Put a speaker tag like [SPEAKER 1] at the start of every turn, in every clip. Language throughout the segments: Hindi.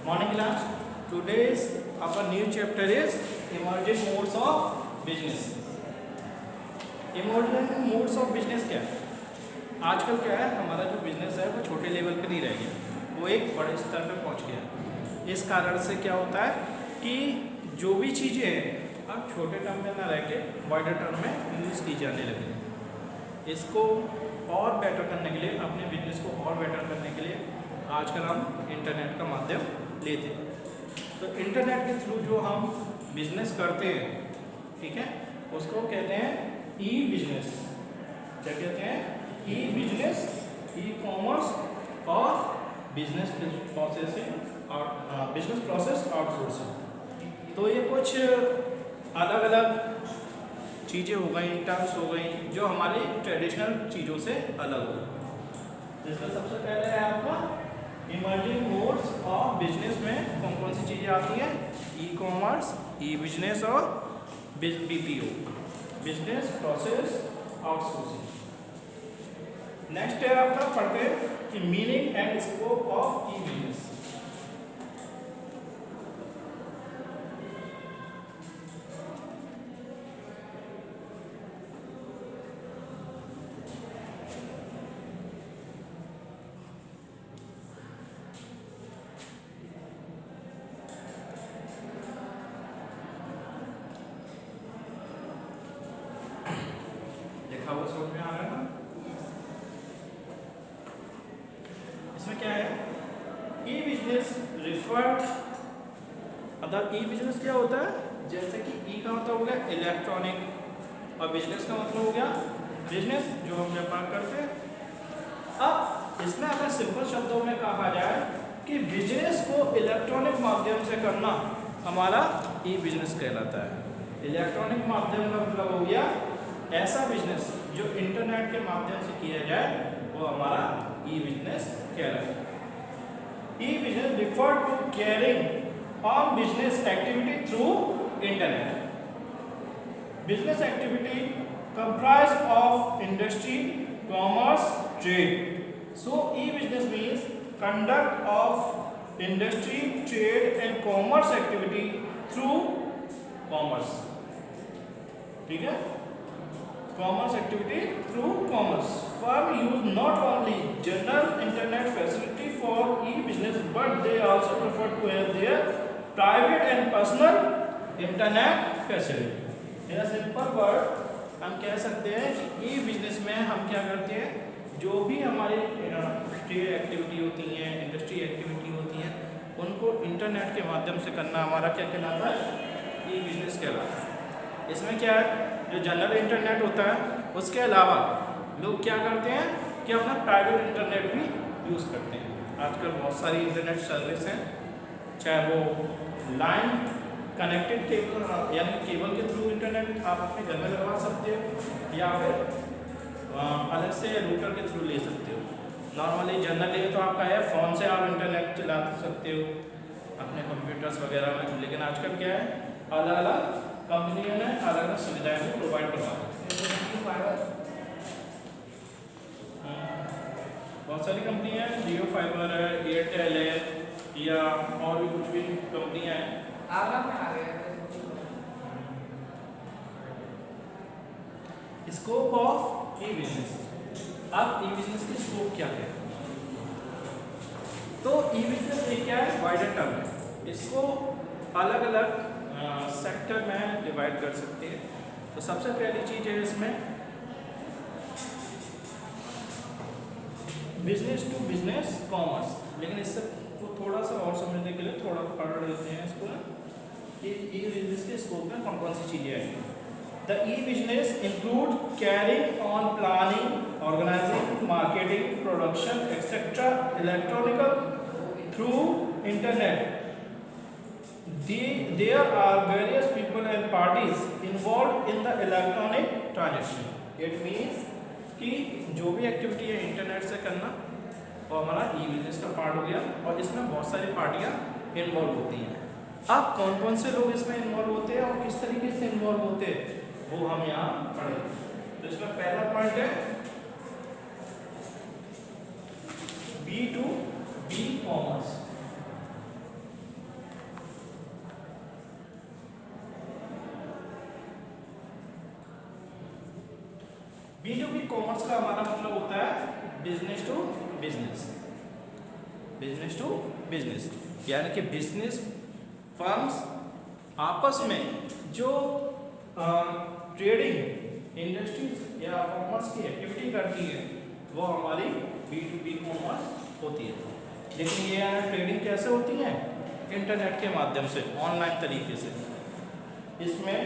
[SPEAKER 1] Morning class. Today's our new chapter is emerging modes of business. Emerging modes of business क्या है? आजकल क्या है, हमारा जो बिजनेस है वो छोटे लेवल पे नहीं रह गया, वो एक बड़े स्तर पे पहुंच गया। इस कारण से क्या होता है कि जो भी चीज़ें हैं अब छोटे टर्म में ना रह के वाइडर टर्म में यूज़ की जाने लगी। इसको और बेटर करने के लिए, अपने बिजनेस को और बेटर करने के लिए आजकल हम इंटरनेट का माध्यम लेते हैं। तो इंटरनेट के थ्रू जो हम बिजनेस करते हैं, ठीक है, उसको कहते हैं ई बिजनेस। क्या कहते हैं? ई बिजनेस, ई कॉमर्स और बिजनेस प्रोसेसिंग और बिजनेस प्रोसेस आउटसोर्सिंग। तो ये कुछ अलग अलग चीज़ें हो गई, टर्म्स हो गई जो हमारी ट्रेडिशनल चीज़ों से अलग हो। जिसमें सबसे पहले है आपका इमर्जिंग मोड्स ऑफ बिजनेस में कौन कौन सी चीज़ें आती हैं? ई कॉमर्स, ई बिजनेस और BPO, business process outsourcing. Next है आपका पढ़ते हैं कि meaning and scope of E business. वो समझ में आ रहा है ना? इसमें क्या है? ई बिजनेस रिफर्ड, मतलब ई बिजनेस क्या होता है? जैसे कि ई का मतलब हो गया इलेक्ट्रॉनिक और बिजनेस का मतलब हो गया बिजनेस जो हम व्यापार करते हैं। अब इसमें अगर सिंपल शब्दों में कहा जाए कि बिजनेस को इलेक्ट्रॉनिक माध्यम से करना हमारा ई बिजनेस कहलाता है। इलेक्ट्रॉनिक माध्यम का मतलब हो गया ऐसा बिजनेस जो इंटरनेट के माध्यम से किया जाए, वो हमारा ई बिजनेस कहलाता है। E business refer to carrying on business activity through internet. Business activity comprise of industry, commerce, trade. So E business means conduct of industry, trade and commerce activity through commerce. ठीक है, commerce activity through commerce. Firm use not only general internet facility for e-business, but they also prefer to have their private and personal internet facility. In a simple word, हम कह सकते हैं कि e-business में हम क्या करते हैं, जो भी हमारी ट्रेड एक्टिविटी होती हैं, इंडस्ट्री एक्टिविटी होती हैं, उनको इंटरनेट के माध्यम से करना हमारा क्या कहलाता है? ई-बिजनेस कहलाता है। इसमें क्या है, जो जनरल इंटरनेट होता है उसके अलावा लोग क्या करते हैं कि अपना प्राइवेट इंटरनेट भी यूज़ करते हैं। आजकल बहुत सारी इंटरनेट सर्विस हैं, चाहे वो लाइन कनेक्टेड केबल यानी केबल के थ्रू इंटरनेट आप अपने घर में लगवा सकते हो, या फिर अलग से रूटर के थ्रू ले सकते हो। नॉर्मली जनरली तो आपका है फ़ोन से आप इंटरनेट चला सकते हो अपने कंप्यूटर्स वगैरह में, लेकिन आजकल क्या है, अलग अलग कंपनियों ने अलग अलग सुविधाएं भी प्रोवाइड करवा दी। बहुत सारी कंपनियां हैं, जियो फाइबर है, एयरटेल है, या और भी कुछ भी कंपनियां हैं। Scope of E business. अब ई बिजनेस की स्कोप क्या है? तो ई बिजनेस एक क्या है, वाइडर टर्म है। इसको अलग अलग सेक्टर में डिवाइड कर सकते हैं। तो सबसे पहली चीज़ है इसमें बिजनेस टू बिजनेस कॉमर्स। लेकिन इससे को थोड़ा सा और समझने के लिए थोड़ा पढ़ लेते हैं इसको कि ई बिजनेस के स्कोप में कौन कौन सी चीज़ें आएंगी। The e business include carrying on planning, organising, marketing, production etcetera electronical through internet. There are various people and parties involved in the electronic transaction. It means कि जो भी एक्टिविटी है इंटरनेट से करना वो हमारा ई बिजनेस का पार्ट हो गया, और इसमें बहुत सारी पार्टियां इन्वॉल्व होती हैं। अब कौन कौन से लोग इसमें इन्वॉल्व होते हैं और किस तरीके से इन्वॉल्व होते हैं वो हम यहाँ पढ़ेंगे। तो इसमें पहला पॉइंट है B2B कॉमर्स। B2B कॉमर्स का हमारा मतलब होता है business to business, business to business, यानी कि बिजनेस फर्म्स आपस में जो ट्रेडिंग इंडस्ट्रीज या कॉमर्स की एक्टिविटी करती है वो हमारी B2B कॉमर्स होती है। लेकिन ये ट्रेडिंग कैसे होती है? इंटरनेट के माध्यम से, ऑनलाइन तरीके से। इसमें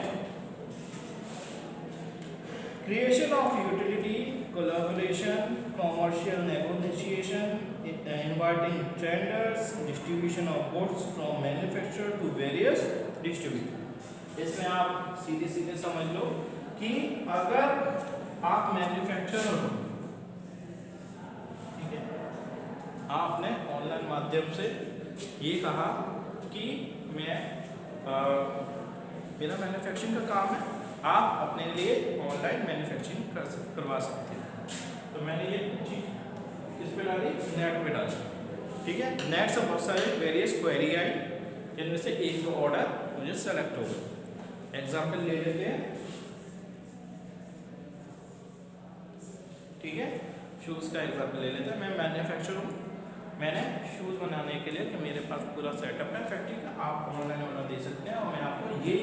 [SPEAKER 1] creation of utility, collaboration, commercial negotiation, inviting tenders, distribution of goods from manufacturer to various distributor. इसमें आप सीधे सीधे समझ लो कि अगर आप मैन्युफैक्चरर हो, ठीक है, आपने ऑनलाइन माध्यम से ये कहा कि मैं मेरा मैन्युफैक्चरिंग का काम है, आप अपने लिए ऑनलाइन मैन्युफैक्चरिंग करवा सकते हैं। तो मैंने ये चीज़ किस पे डाली? नेट पे डाली, ठीक है। नेट से बहुत सारे वेरियस क्वेरी आई, जिनमें से एक दो ऑर्डर मुझे सेलेक्ट हो गए। एग्जाम्पल ले लेते हैं, ठीक है। शूज़ का एग्जाम्पल ले लेते हैं। मैं मैन्युफैक्चरर हूँ, मैंने शूज़ बनाने के लिए कि मेरे पास पूरा सेटअप है फैक्ट्री का, आप ऑनलाइन ऑर्डर दे सकते हैं और मैं आपको ये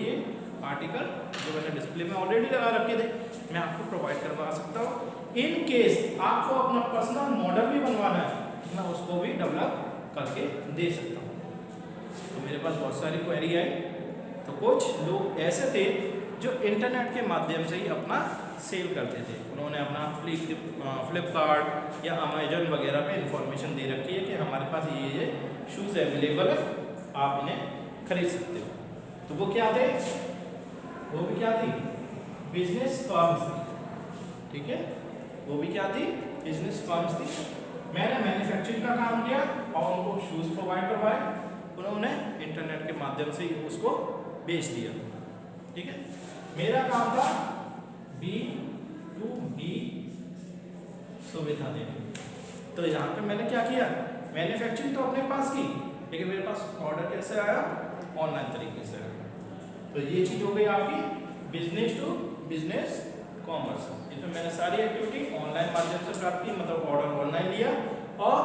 [SPEAKER 1] आर्टिकल जो मैंने डिस्प्ले में ऑलरेडी लगा रखे थे मैं आपको प्रोवाइड करवा सकता हूँ। इन केस आपको अपना पर्सनल मॉडल भी बनवाना है, मैं उसको भी डेवलप करके दे सकता हूँ। तो मेरे पास बहुत सारी क्वेरी आई। तो कुछ लोग ऐसे थे जो इंटरनेट के माध्यम से ही अपना सेल करते थे। उन्होंने अपना फ्लिपकार्ट या अमेजन वगैरह पे इंफॉर्मेशन दे रखी है कि हमारे पास ये शूज़ अवेलेबल है, आप इन्हें खरीद सकते हो। तो वो क्या थे? वो भी क्या थी? बिजनेस फर्म्स थी, ठीक है। वो भी क्या थी? बिजनेस फर्म्स थी। मैंने मैन्युफैक्चरिंग का काम किया और उनको शूज़ प्रोवाइड करवाए, उन्होंने इंटरनेट के माध्यम से उसको बेच दिया, ठीक है। मेरा काम था B2B सुविधा देनी। तो यहाँ पे मैंने क्या किया? मैन्युफैक्चरिंग तो अपने पास की, लेकिन मेरे पास ऑर्डर कैसे आया? ऑनलाइन तरीके से आया। तो ये चीज़ हो गई आपकी बिजनेस टू बिजनेस कॉमर्स। इसमें मैंने सारी एक्टिविटी ऑनलाइन माध्यम से प्राप्त की, मतलब ऑर्डर ऑनलाइन लिया और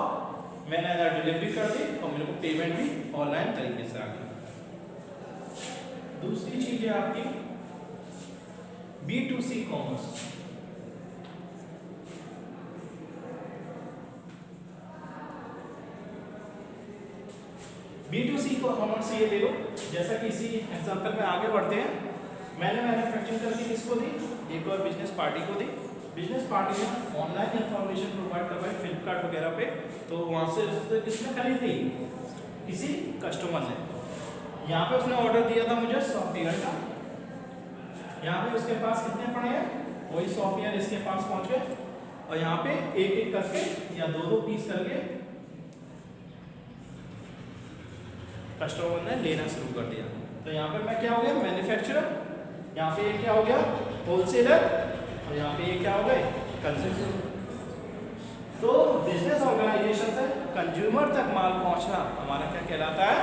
[SPEAKER 1] मैंने डिलीवरी कर दी और मेरे को पेमेंट भी ऑनलाइन तरीके से आ गई। दूसरी चीज़ है आपकी B2C कॉमर्स। B2C कॉमर्स ये ले लो, जैसा कि इसी एग्जांपल में आगे बढ़ते हैं। मैंने मैन्युफैक्चरिंग करके किसको दी? एक और बिजनेस पार्टी को दी। बिजनेस पार्टी ने ऑनलाइन इंफॉर्मेशन प्रोवाइड करवाई फ्लिपकार्ट वगैरह पे, तो वहाँ से किसने खरीदी? किसी कस्टमर ने। यहाँ पे उसने ऑर्डर दिया था मुझे 100 पेयर का, यहाँ पे उसके पास कितने पड़े हैं? वही 100 पेयर इसके पास पहुँच गए और यहाँ पे एक एक करके या दो दो पीस करके कस्टमर ने लेना शुरू कर दिया। तो यहाँ पे मैं क्या हो गया? मैन्युफैक्चरर। यहाँ पे ये क्या हो गया? होलसेलर। और यहाँ पे ये क्या हो गए? कंज्यूमर। तो बिजनेस ऑर्गेनाइजेशन से कंज्यूमर तक माल पहुँचना हमारा क्या कहलाता है?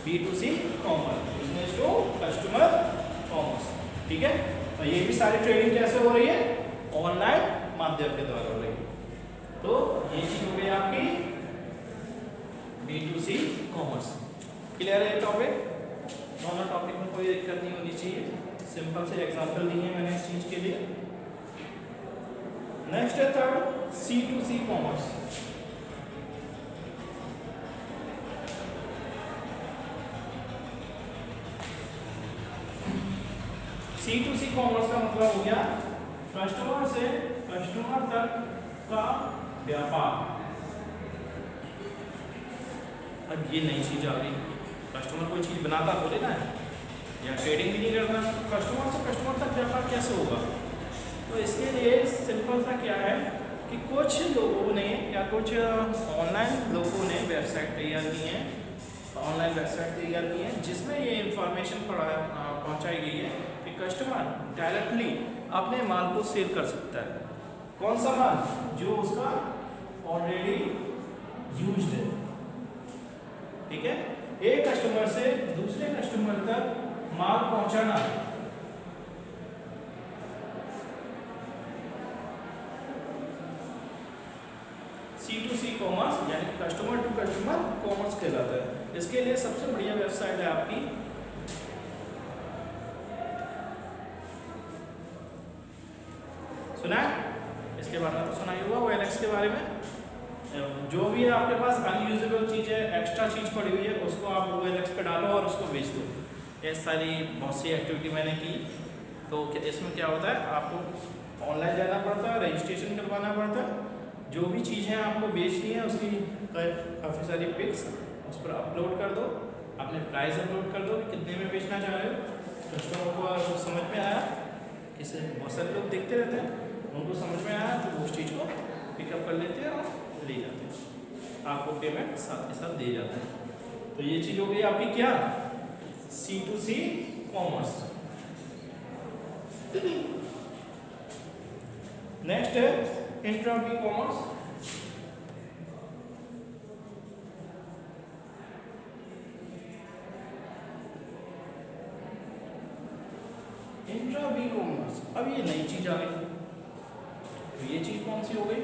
[SPEAKER 1] B2C commerce, business to customer commerce, ठीक है। तो ये भी सारी ट्रेडिंग कैसे हो रही है? ऑनलाइन माध्यम के द्वारा हो रही है। तो ये चीज हो गई आपकी B2C कॉमर्स। क्लियर है ये टॉपिक? दोनों टॉपिक में कोई दिक्कत नहीं होनी चाहिए। सिंपल से एग्जांपल दिए मैंने इस चीज के लिए। नेक्स्ट है third C2C commerce. C2C commerce का मतलब हो गया कस्टमर से कस्टमर तक का व्यापार। अब ये नई चीज आ गई, कस्टमर कोई चीज बनाता थोड़ी ना है या ट्रेडिंग भी नहीं करता, कस्टमर से कस्टमर तक व्यापार कैसे होगा? तो इसके लिए सिंपल सा क्या है कि कुछ लोगों ने या कुछ ऑनलाइन लोगों ने वेबसाइट तैयार की है, ऑनलाइन वेबसाइट तैयार की है जिसमें ये इंफॉर्मेशन पहुंचाई गई है कि कस्टमर डायरेक्टली अपने माल को सेल कर सकता है। कौन सा माल? जो उसका ऑलरेडी यूज्ड है, ठीक है। एक कस्टमर से दूसरे कस्टमर तक माल पहुंचाना इसके लिए सबसे बढ़िया वेबसाइट है आपकी सुना है, इसके बारे में तो सुना ही होगा OLX के बारे में। जो भी है आपके पास अनयूजेबल चीज़ है, एक्स्ट्रा चीज़ पड़ी हुई है, उसको आप OLX पे डालो और उसको बेच दो। ये सारी बहुत सी एक्टिविटी मैंने की। तो इसमें क्या होता है, आपको ऑनलाइन जाना पड़ता है, रजिस्ट्रेशन करवाना पड़ता है, जो भी चीज़ें आपको बेचनी है उसकी काफ़ी सारी पिक्स उस पर अपलोड कर दो, अपने प्राइस अपलोड कर दो कि कितने में बेचना चाह रहे हो। कस्टमर को समझ में आया, किसे बहुत सारे लोग देखते रहते हैं, उनको समझ में आया तो वो उस चीज़ को पिकअप कर लेते हैं और ले जाते हैं, आपको पेमेंट साथ के साथ दे जाते हैं। तो ये चीज़ हो गई आपकी क्या, C2C कॉमर्स। नेक्स्ट है intra B commerce. Intra B commerce, अब ये नई चीज आ गई। तो ये चीज कौन सी हो गई,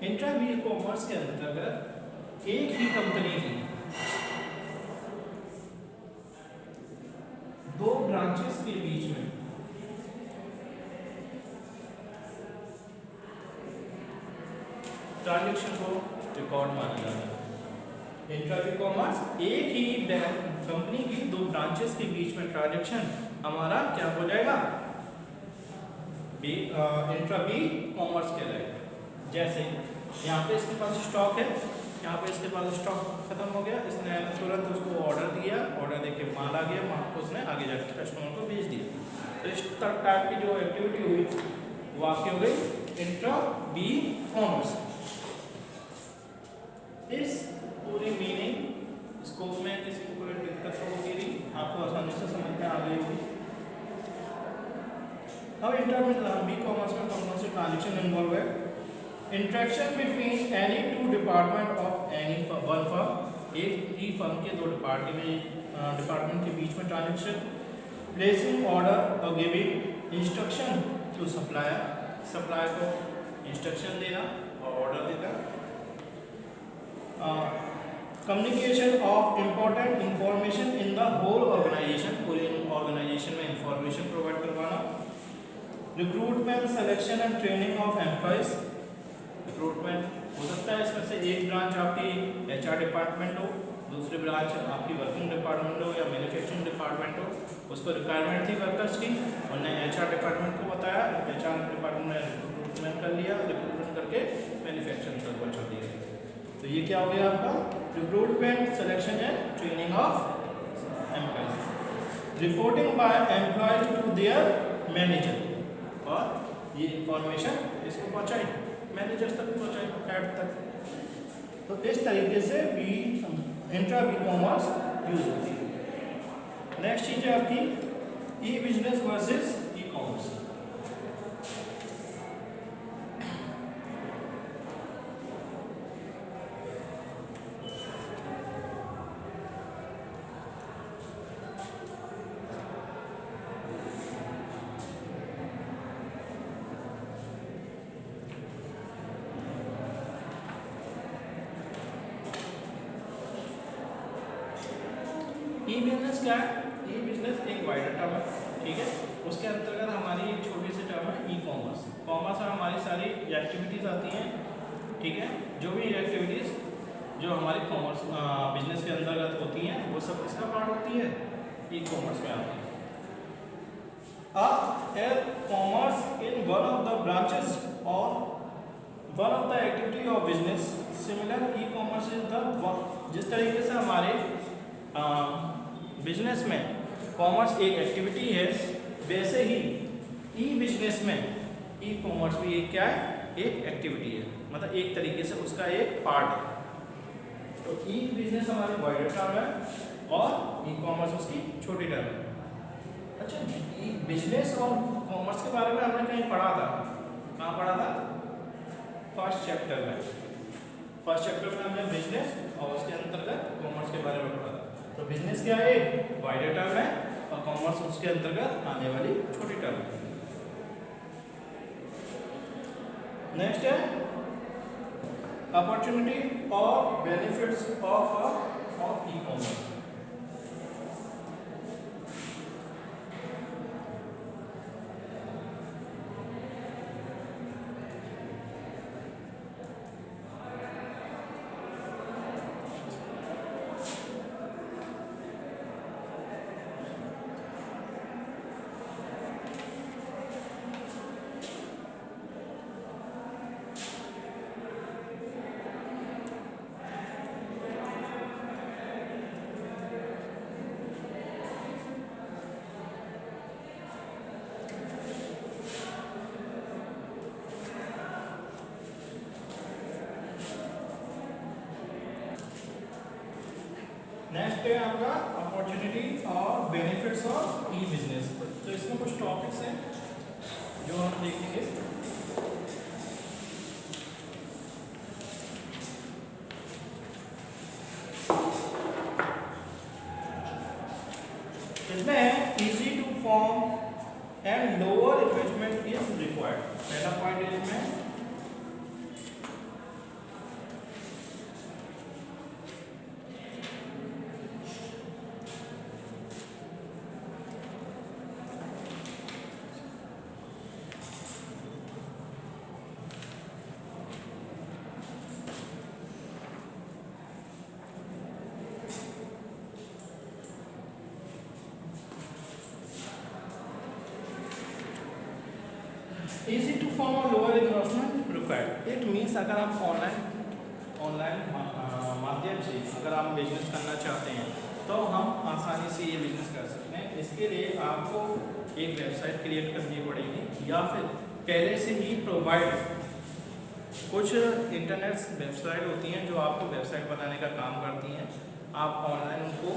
[SPEAKER 1] इंट्रा बी कॉमर्स के अंतर्गत एक ही कंपनी की दो ब्रांचेस के बीच में ट्रांजैक्शन को रिकॉर्ड माना जाता है। इंट्रा बी कॉमर्स एक ही कंपनी की दो ब्रांचेस के बीच में ट्रांजैक्शन हमारा क्या हो जाएगा, इंट्रा बी कॉमर्स कहलाएगा। जैसे यहाँ पे इसके पास स्टॉक है, यहाँ पे इसके पास स्टॉक खत्म हो गया, इसने तुरंत उसको ऑर्डर दिया, ऑर्डर देके माल आ गया, माल को उसने आगे जाकर कस्टमर को भेज दिया। तो इस टाइप की जो एक्टिविटी हुई वो आपकी हो गई इंट्रा बी कॉमर्स। इस पूरी मीनिंग स्कोप में किसी को कोई दिक्कत होगी नहीं, आपको आसानी से समझ में आ गई होगी। अब इंट्रा बी कॉमर्स में कौन कौन से ट्रांजेक्शन इन्वॉल्व है, interaction between any two department of any one firm, एक ही फर्म के दो डिपार्टमेंट के बीच में ट्रांजेक्शन, प्लेसिंग ऑर्डर और giving instruction to supplier, supplier को इंस्ट्रक्शन देना और ऑर्डर देना, communication of important information in the whole organisation, पूरी ऑर्गेनाइजेशन में इंफॉर्मेशन प्रोवाइड करवाना, recruitment selection and training of employees, recruitment हो सकता है इसमें से एक ब्रांच आपकी HR डिपार्टमेंट हो, दूसरी ब्रांच आपकी वर्किंग डिपार्टमेंट हो या मैन्युफैक्चरिंग डिपार्टमेंट हो, उसको रिक्वायरमेंट थी वर्कर्स की, उन्होंने HR डिपार्टमेंट को बताया, HR डिपार्टमेंट ने रिक्रूटमेंट कर लिया, रिक्रूटमेंट करके मैन्युफैक्चरिंग तक पहुँचा दिया। तो ये क्या हो गया आपका recruitment selection and training of employees, reporting by employees to their manager, और ये इंफॉर्मेशन इसको पहुँचाई मैनेजर्स तक, पहुँचाई हेड तक। तो इस तरीके से भी इंट्रा बी कॉमर्स यूज होती है। नेक्स्ट चीज है आपकी ई बिजनेस वर्सेस ई कॉमर्स। ई बिजनेस क्या है, ई बिजनेस एक वाइडर टर्म है, ठीक है, उसके अंतर्गत हमारी एक छोटी सी टर्म है ई कॉमर्स। कॉमर्स में हमारी सारी एक्टिविटीज़ आती हैं, ठीक है, जो भी एक्टिविटीज़ जो हमारी कॉमर्स बिजनेस के अंतर्गत होती हैं वो सब किसका पार्ट होती है, ई कॉमर्स में आती है। Commerce in one of the branches और one of the activity of business similar E commerce is the, जिस तरीके से हमारे बिजनेस में कॉमर्स एक एक्टिविटी है, वैसे ही ई बिजनेस में ई कॉमर्स भी एक क्या है, एक एक्टिविटी है, मतलब एक तरीके से उसका एक पार्ट है। तो ई बिजनेस हमारी वाइडर टर्म है और ई कॉमर्स उसकी छोटी टर्म है। अच्छा, ई बिजनेस और कॉमर्स के बारे में हमने कहीं पढ़ा था, कहाँ पढ़ा था, फर्स्ट चैप्टर में। फर्स्ट चैप्टर में हमने बिजनेस और उसके अंतर्गत कॉमर्स के बारे में पढ़ा था। तो बिजनेस क्या है, एक वाइडर टर्म है और कॉमर्स उसके अंतर्गत आने वाली छोटी टर्म है। नेक्स्ट है अपॉर्चुनिटी और benefits of e commerce. Next है आपका अपॉर्चुनिटी और बेनिफिट्स ऑफ ई बिजनेस। तो इसमें कुछ टॉपिक्स हैं जो हम देखेंगे। इसमें है easy to form and lower investment is required. पहला पॉइंट है इसमें इजी टू फॉर्म और lower investment required. It means अगर आप ऑनलाइन माध्यम से अगर आप बिजनेस करना चाहते हैं तो हम आसानी से ये बिजनेस कर सकते हैं। इसके लिए आपको एक वेबसाइट क्रिएट करनी पड़ेगी या फिर पहले से ही प्रोवाइड कुछ इंटरनेट वेबसाइट होती हैं जो आपको वेबसाइट बनाने का काम करती हैं। आप ऑनलाइन उनको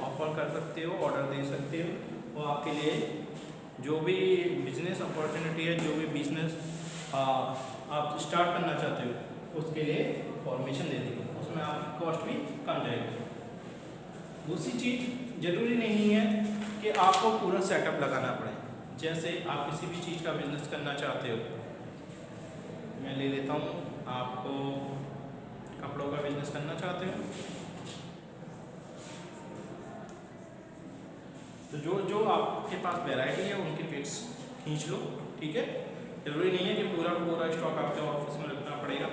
[SPEAKER 1] ऑफर कर सकते हो, ऑर्डर दे सकते हो। वो आपके लिए जो भी बिजनेस अपॉर्चुनिटी है, जो भी बिजनेस आप स्टार्ट करना चाहते हो उसके लिए फॉर्मेशन दे देंगे, उसमें आपकी कॉस्ट भी कम जाएगी। दूसरी चीज़, ज़रूरी नहीं है कि आपको पूरा सेटअप लगाना पड़े। जैसे आप किसी भी चीज़ का बिजनेस करना चाहते हो, मैं ले लेता हूँ, आपको कपड़ों का बिजनेस करना चाहते हो तो जो आपके पास वैरायटी है उनकी पिक्स खींच लो, ठीक है। जरूरी नहीं है कि पूरा स्टॉक आपके ऑफिस में रखना पड़ेगा।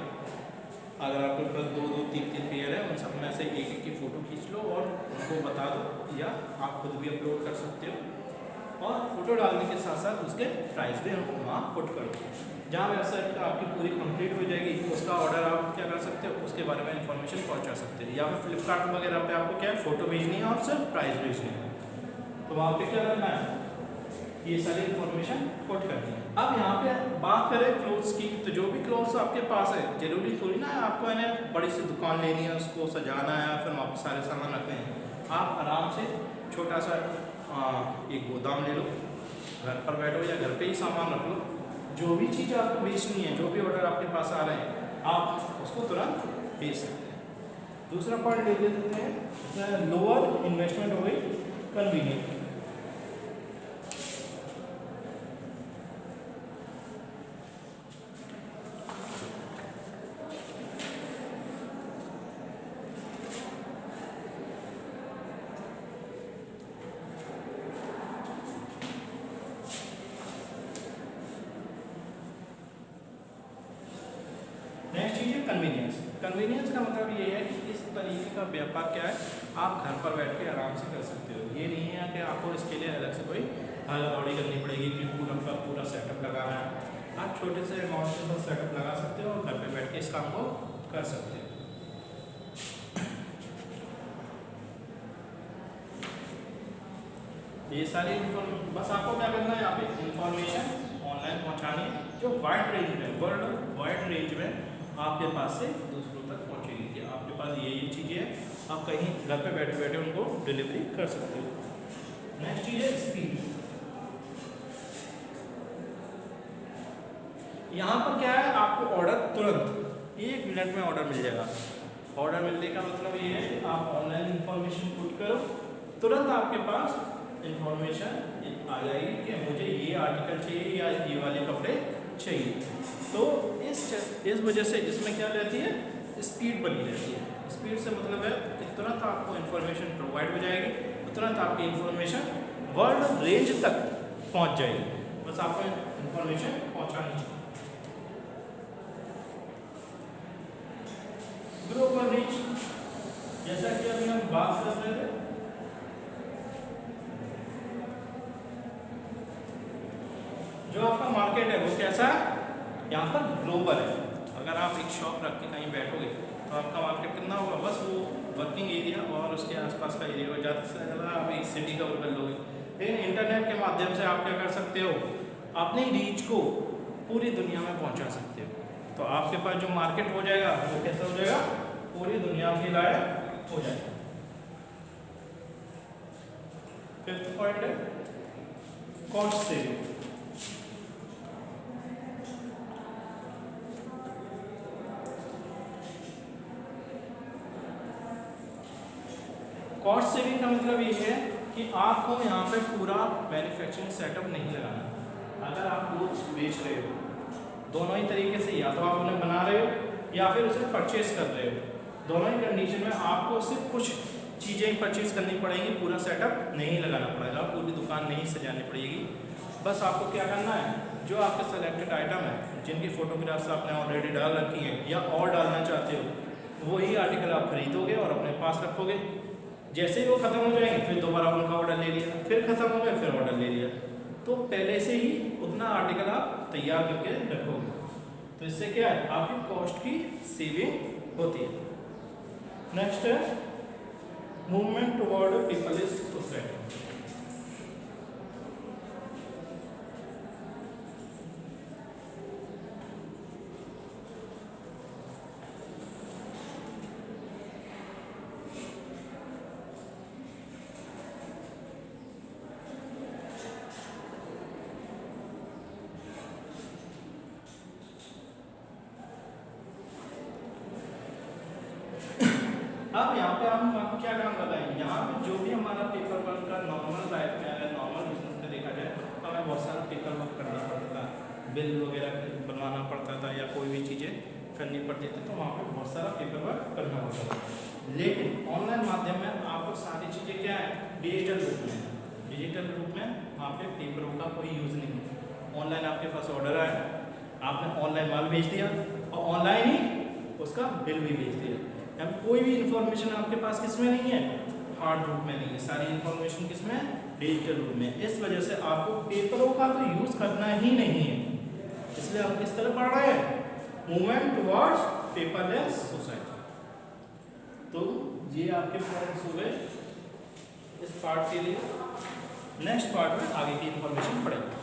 [SPEAKER 1] अगर आपके पास 2-3 पेयर है, उन सब में से एक की फ़ोटो खींच लो और उनको बता दो, या आप खुद भी अपलोड कर सकते हो। और फोटो डालने के साथ साथ उसके प्राइस भी हम वहाँ पुट कर दो। जहाँ वेबसाइट आपकी पूरी कंप्लीट हो जाएगी उसका ऑर्डर आप क्या कर सकते हो, उसके बारे में इंफॉर्मेशन पहुँचा सकते हो। या फिर फ्लिपकार्ट वगैरह पे आपको क्या है, फ़ोटो भेजनी है और सिर्फ प्राइस भेजनी है, तो वहाँ पे क्या करना है, ये सारी इंफॉर्मेशन पुट करनी है। अब यहाँ पे बात करें क्लोथ्स की, तो जो भी क्लोथ्स आपके पास है, जरूरी थोड़ी ना है आपको है बड़ी सी दुकान लेनी है, उसको सजाना है, फिर वहाँ पे सारे सामान रखने हैं। आप आराम से छोटा सा एक गोदाम ले लो, घर पर बैठो या घर पे ही सामान रख लो। जो भी चीज़ आपको बेचनी है, जो भी ऑर्डर आपके पास आ रहे हैं, आप उसको तुरंत बेच सकते हैं। दूसरा पॉइंट ले लेते हैं, लोअर इन्वेस्टमेंट हो गई, कन्वीनियंट। नेक्स्ट चीज़ है कन्वीनियंस। कन्वीनियंस का मतलब ये है कि इस तरीके का व्यापार क्या है, आप घर पर बैठ के आराम से कर सकते हो। ये नहीं है कि आपको इसके लिए अलग से कोई भागा दौड़ी करनी पड़ेगी कि पूरा सेटअप लगाना है। आप छोटे से अमाउंट के साथ सेटअप लगा सकते हो और घर पे बैठ के इस काम को कर सकते हो। ये सारी बस आपको क्या करना है, यहाँ पे इंफॉर्मेशन ऑनलाइन पहुँचानी है जो वाइड रेंज में, वर्ल्ड वाइड रेंज में आपके पास से दूसरों तक पहुँचेगी कि आपके पास ये चीज़ें हैं, आप कहीं घर पे बैठे बैठे उनको डिलीवरी कर सकते हो। नेक्स्ट चीज़ है स्पीड। यहाँ पर क्या है, आपको ऑर्डर तुरंत 1 मिनट में ऑर्डर मिल जाएगा। ऑर्डर मिलने का मतलब ये है कि आप ऑनलाइन इंफॉर्मेशन पुट करो, तुरंत आपके पास इंफॉर्मेशन आ जाएगी कि मुझे ये आर्टिकल चाहिए या ये वाले कपड़े चाहिए। तो इस वजह से इसमें क्या रहती है, स्पीड बनी रहती है। स्पीड से मतलब है कि तुरंत आपको इन्फॉर्मेशन प्रोवाइड हो जाएगी, तुरंत आपकी इन्फॉर्मेशन वर्ल्ड रेंज तक पहुंच जाएगी। बस आपको इन्फॉर्मेशन पहुंचानी चाहिए। ग्लोबल रीच, जैसा कि अभी हम बात कर रहे थे, जो आपका मार्केट है वो कैसा है, यहाँ पर ग्लोबल है। अगर आप एक शॉप रख के कहीं बैठोगे तो आपका मार्केट कितना होगा, बस वो वर्किंग एरिया और उसके आसपास का एरिया होगा, ज़्यादा से ज़्यादा आप एक सिटी कवर कर लोगे। लेकिन इंटरनेट के माध्यम से आप क्या कर सकते हो, अपनी रीच को पूरी दुनिया में पहुंचा सकते हो। तो आपके पास जो मार्केट हो जाएगा वो कैसा हो जाएगा, पूरी दुनिया के लायक हो जाएगा। फिफ्थ पॉइंट है कॉस्ट सेविंग। कॉस्ट सेविंग का मतलब ये है कि आपको यहाँ पे पूरा मैन्युफैक्चरिंग सेटअप नहीं लगाना। अगर आप गुड्स बेच रहे हो, दोनों ही तरीके से, या तो आप उन्हें बना रहे हो या फिर उसे परचेज कर रहे हो, दोनों ही कंडीशन में आपको सिर्फ कुछ चीज़ें परचेज करनी पड़ेंगी, पूरा सेटअप नहीं लगाना पड़ेगा, पूरी दुकान नहीं सजानी पड़ेगी। बस आपको क्या करना है, जो आपके सेलेक्टेड आइटम है, जिनकी फ़ोटोग्राफ्स आपने ऑलरेडी डाल रखी हैं या और डालना चाहते हो, वही आर्टिकल आप खरीदोगे और अपने पास रखोगे। जैसे ही वो ख़त्म हो जाएंगे फिर दोबारा उनका ऑर्डर ले लिया, फिर ख़त्म हो गया फिर ऑर्डर ले लिया। तो पहले से ही उतना आर्टिकल आप तैयार करके रखोगे, तो इससे क्या है, आपकी कॉस्ट की सेविंग होती है। नेक्स्ट है मूवमेंट टुवर्ड पीपलिस्ट सोसाइटी। अब यहाँ पे हम आपको क्या काम कर रहे हैं, यहाँ पे जो भी हमारा पेपर वर्क का नॉर्मल लाइफ में, अगर नॉर्मल बिजनेस में देखा जाए तो हमें बहुत सारा पेपर वर्क करना पड़ता था, बिल वगैरह बनवाना पड़ता था या कोई भी चीज़ें करनी पड़ती थी, तो वहाँ पे बहुत सारा पेपर वर्क करना होता था। लेकिन ऑनलाइन माध्यम में आपको सारी चीज़ें क्या है, डिजिटल रूप में, डिजिटल रूप में वहाँ पे पेपरों का कोई यूज़ नहीं है। ऑनलाइन आपके पास ऑर्डर आया, आपने ऑनलाइन माल भेज दिया और ऑनलाइन ही उसका बिल भी भेज दिया। अब कोई भी इंफॉर्मेशन आपके पास किस में नहीं है, हार्ड रूप में नहीं है, सारी इंफॉर्मेशन किस में, डिजिटल रूप में। इस वजह से आपको पेपरों का तो यूज़ करना ही नहीं है, इसलिए आप किस तरह पढ़ रहे हैं, मूवमेंट टुवर्ड्स पेपरलेस सोसाइटी। तो ये आपके पॉइंट्स हो गए इस पार्ट के लिए। नेक्स्ट पार्ट में आगे की इंफॉर्मेशन पढ़ेंगे।